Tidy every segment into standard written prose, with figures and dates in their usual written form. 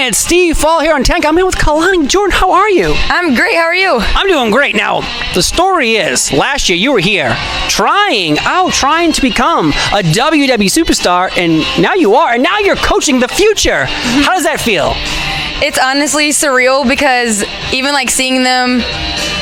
It's Steve Fall here on Tank. I'm here with Kelani. Jordan, how are you? I'm great. How are you? I'm doing great. Now, the story is, last year you were here trying to become a WWE superstar, and now you are, and now you're coaching the future. How does that feel? It's honestly surreal because even like seeing them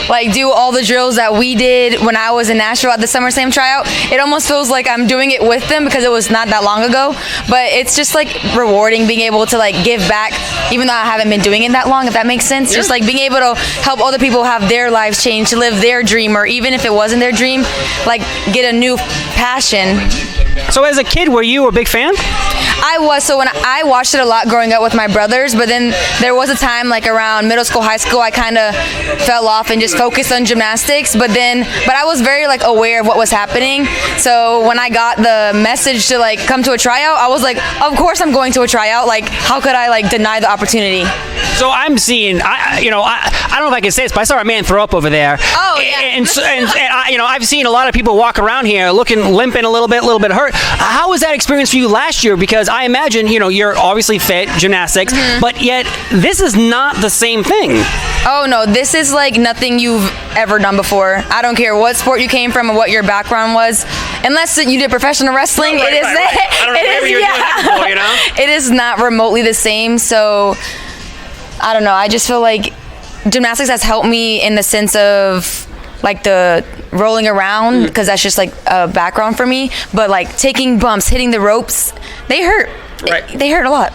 like do all the drills that we did when I was in Nashville at the SummerSlam tryout, it almost feels like I'm doing it with them because it was not that long ago. But it's just like rewarding being able to like give back, even though I haven't been doing it that long, if that makes sense. Just like being able to help other people have their lives change, to live their dream, or even if it wasn't their dream, like get a new passion. So as a kid, were you a big fan? I was. So when I watched it a lot growing up with my brothers, but then there was a time like around middle school, high school, I kind of fell off and just focused on gymnastics. But I was very like aware of what was happening. So when I got the message to like come to a tryout, I was like, of course I'm going to a tryout. Like, how could I like deny the opportunity? So I'm seeing, I don't know if I can say this, but I saw a man throw up over there. Oh yeah. And I've seen a lot of people walk around here limping a little bit hurt. How was that experience for you last year? Because I imagine, you're obviously fit, gymnastics, but yet this is not the same thing. Oh no, this is like nothing you've ever done before. I don't care what sport you came from or what your background was, unless you did professional wrestling. Right. I don't know whatever you were doing that before, It is not remotely the same. So I don't know. I just feel like gymnastics has helped me in the sense of like the rolling around, because that's just like a background for me. But like taking bumps, hitting the ropes, they hurt. Right. They hurt a lot.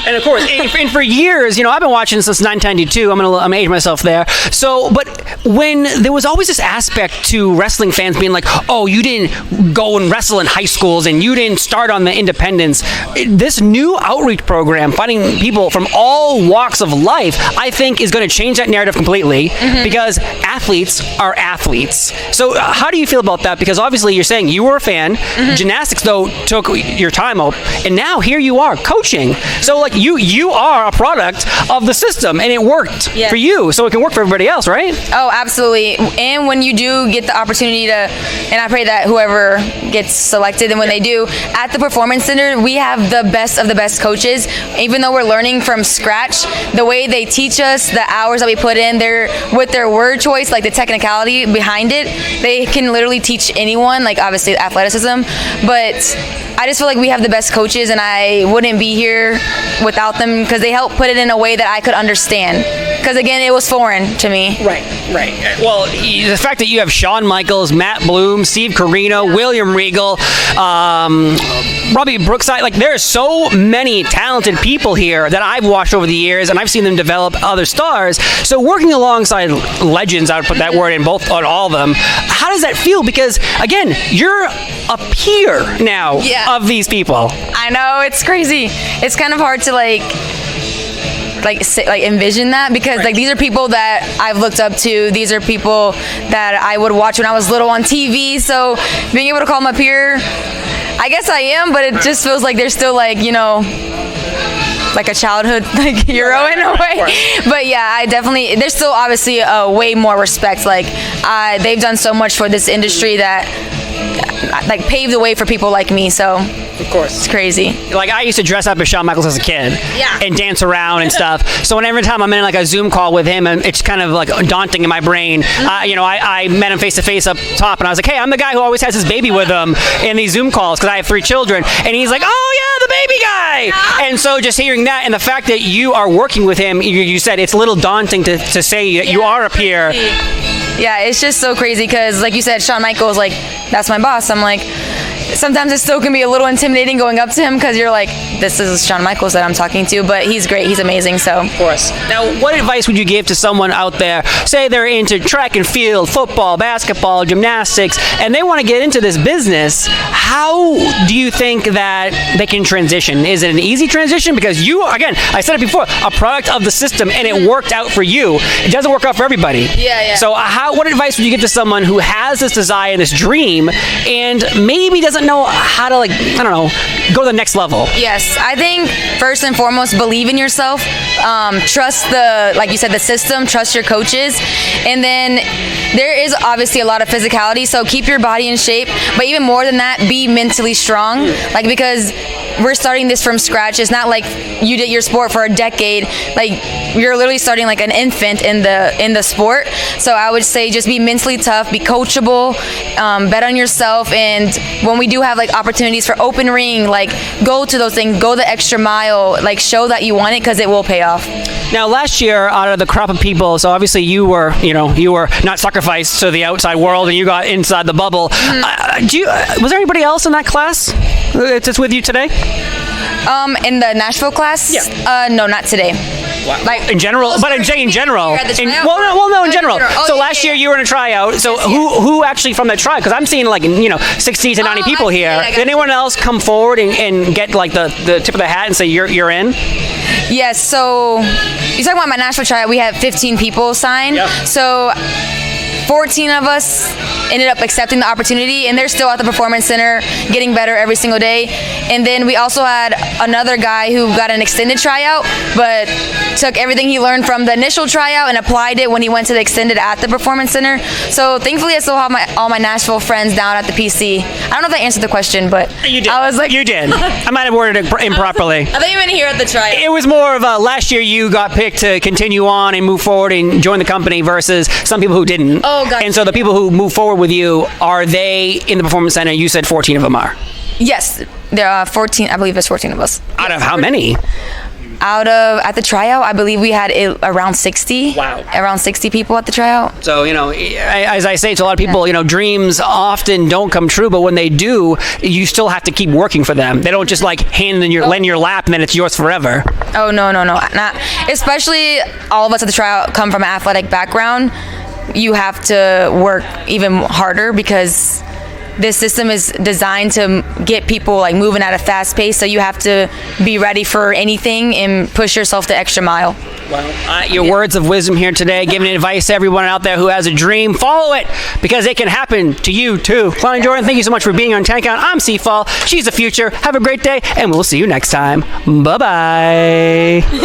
And of course, and for years, I've been watching since 1992. I'm gonna age myself there. So, but when there was always this aspect to wrestling fans being like, "Oh, you didn't go and wrestle in high schools, and you didn't start on the independents." This new outreach program, finding people from all walks of life, I think is going to change that narrative completely, because athletes are athletes. So, how do you feel about that? Because obviously, you're saying you were a fan. Gymnastics, though, took your time out, and now here you are coaching. So like you are a product of the system, and it worked for you, so it can work for everybody else, right? Oh, absolutely. And when you do get the opportunity to, and I pray that whoever gets selected, and when they do, at the Performance Center, we have the best of the best coaches. Even though we're learning from scratch, the way they teach us, the hours that we put in there, with their word choice, like the technicality behind it, they can literally teach anyone, like obviously athleticism, but I just feel like we have the best coaches, and I wouldn't be here without them, because they help put it in a way that I could understand. Because again, it was foreign to me. Right. Well, the fact that you have Shawn Michaels, Matt Bloom, Steve Carino, William Regal, Robbie Brookside, like there are so many talented people here that I've watched over the years, and I've seen them develop other stars. So working alongside legends, I would put that word in on all of them. How does that feel? Because again, you're a peer now of these people. I know, it's crazy. It's kind of hard to envision that, because like these are people that I've looked up to. These are people that I would watch when I was little on TV. So being able to call them a peer, I guess I am, but it just feels like they're still like a childhood hero in a way. But yeah, I definitely, there's still obviously a way more respect. Like they've done so much for this industry that like paved the way for people like me. So of course, it's crazy. Like I used to dress up as Shawn Michaels as a kid, and dance around and stuff. So every time I'm in like a Zoom call with him, and it's kind of like daunting in my brain. I met him face to face up top, and I was like, "Hey, I'm the guy who always has his baby with him in these Zoom calls because I have 3 children." And he's like, "Oh yeah, the baby guy." And so just hearing that, and the fact that you are working with him, you said it's a little daunting to say that you are a peer. Yeah, it's just so crazy because, like you said, Shawn Michaels, like, that's my boss. I'm like, sometimes it still can be a little intimidating going up to him because you're like, this is Shawn Michaels that I'm talking to, but he's great. He's amazing, so. Of course. Now, what advice would you give to someone out there, say they're into track and field, football, basketball, gymnastics, and they want to get into this business? How do you think that they can transition? Is it an easy transition? Because you, again, I said it before, a product of the system, and it worked out for you. It doesn't work out for everybody. Yeah. So what advice would you give to someone who has this desire, this dream, and maybe doesn't know how to, go to the next level? Yes, I think first and foremost, believe in yourself. Trust like you said, the system. Trust your coaches, and then there is obviously a lot of physicality. So keep your body in shape, but even more than that, be mentally strong. Because we're starting this from scratch. It's not like you did your sport for a decade. Like, you're literally starting like an infant in the sport. So I would say just be mentally tough, be coachable, bet on yourself, and when we do have like opportunities for open ring, like go to those things, go the extra mile, like show that you want it, because it will pay off. Now, last year, out of the crop of people, so obviously you were not sacrificed to the outside world, and you got inside the bubble. Was there anybody else in that class that's with you today? In the Nashville class? Yeah. No, not today. Wow. Like in general, but I'm saying in general. In general. So last year you were in a tryout. So who actually from that tryout? Because I'm seeing like 60 to 90 people here. Did anyone else come forward and get like the tip of the hat and say you're in? Yes. So you're talking about my Nashville tryout. We had 15 people sign. Yep. So 14 of us ended up accepting the opportunity, and they're still at the Performance Center getting better every single day. And then we also had another guy who got an extended tryout, but took everything he learned from the initial tryout and applied it when he went to the extended at the Performance Center. So thankfully I still have all my Nashville friends down at the PC. I don't know if that answered the question, but you did. I was like, you did. I might have worded it improperly. I thought you meant here at the tryout. It was more of a last year you got picked to continue on and move forward and join the company versus some people who didn't. Oh, gotcha. And so the people who move forward with you, are they in the Performance Center? You said 14 of them are. Yes, there are 14. I believe there's 14 of us. Out of how many? At the tryout, I believe we had around 60. Wow. Around 60 people at the tryout. So, as I say to a lot of people, dreams often don't come true, but when they do, you still have to keep working for them. They don't just like lend your lap and then it's yours forever. Oh, no. Not, especially all of us at the tryout come from an athletic background. You have to work even harder because this system is designed to get people like moving at a fast pace, so you have to be ready for anything and push yourself the extra mile. Well, your words of wisdom here today, giving advice to everyone out there who has a dream. Follow it, because it can happen to you too. Kelani Jordan, thank you so much for being on Tank Out. I'm C-Fall. She's the future. Have a great day, and we'll see you next time. Bye-bye.